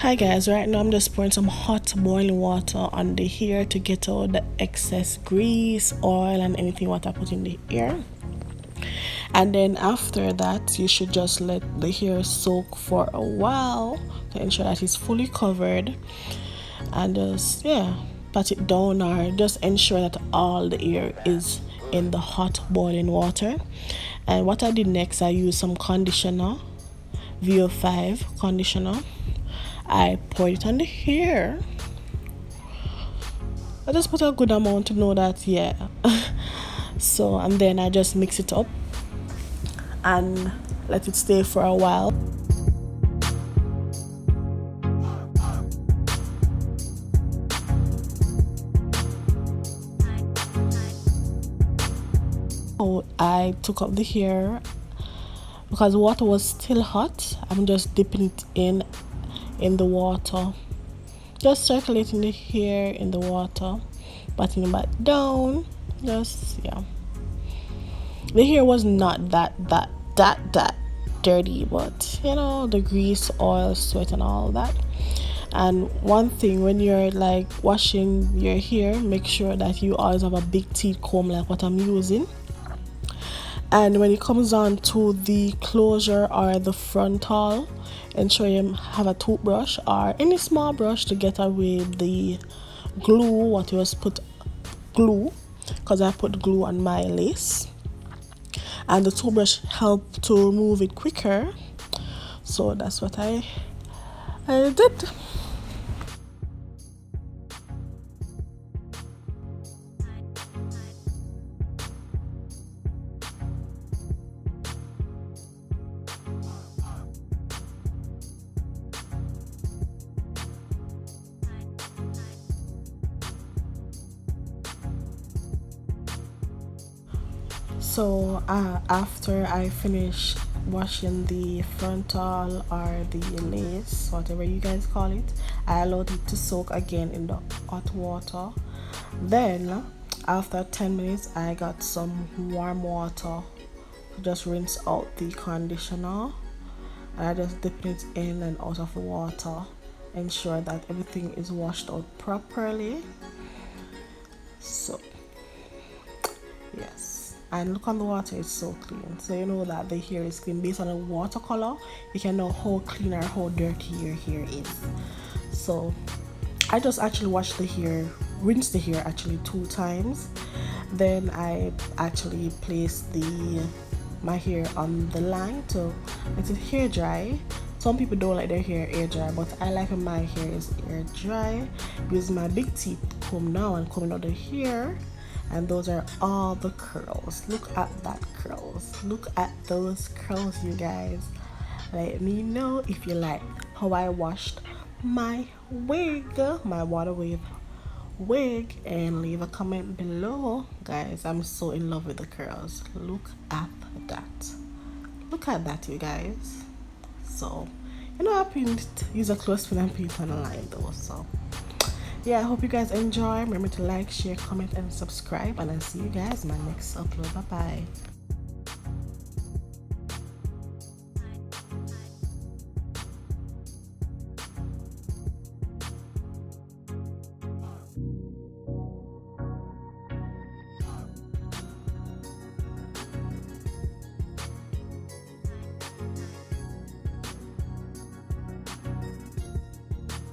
Hi guys, right now I'm just pouring some hot boiling water on the hair to get out the excess grease, oil and anything what I put in the hair. And then after that you should just let the hair soak for a while to ensure that it's fully covered, and just pat it down or just ensure that all the hair is in the hot boiling water. And what I did next, I used some conditioner, VO5 conditioner. I poured it on the hair. I just put a good amount to know that so, and then I just mix it up and let it stay for a while. So I took up the hair because the water was still hot. I'm just dipping it in the water, just circulating the hair in the water, patting it back down. Just the hair was not that dirty, but you know, the grease, oil, sweat and all that. And one thing, when you're like washing your hair, make sure that you always have a big teeth comb like what I'm using. And when it comes on to the closure or the frontal, ensure you have a toothbrush or any small brush to get away the glue, what you was put glue, because I put glue on my lace. And the toothbrush helped to remove it quicker. So that's what I did. So after I finish washing the frontal or the lace, whatever you guys call it, I allowed it to soak again in the hot water. Then after 10 minutes I got some warm water to just rinse out the conditioner, and I just dip it in and out of the water, ensure that everything is washed out properly. So yes, and look on the water, it's so clean, so you know that the hair is clean. Based on the water color, you can know how clean or how dirty your hair is. So I just actually washed the hair, rinsed the hair actually 2 times. Then I actually placed my hair on the line to let it hair dry. Some people don't like their hair air dry, but I like when my hair is air dry. Using my big teeth comb now and combing out the hair. And those are all the curls. Look at that curls. Look at those curls, you guys. Let me know if you like how I washed my wig, my water wig, and leave a comment below. Guys, I'm so in love with the curls. Look at that. Look at that, you guys. So, you know, I pinned, use a clothespin and pin it on the line though. So yeah, I hope you guys enjoy. Remember to like, share, comment and subscribe, and I'll see you guys in my next upload. Bye bye.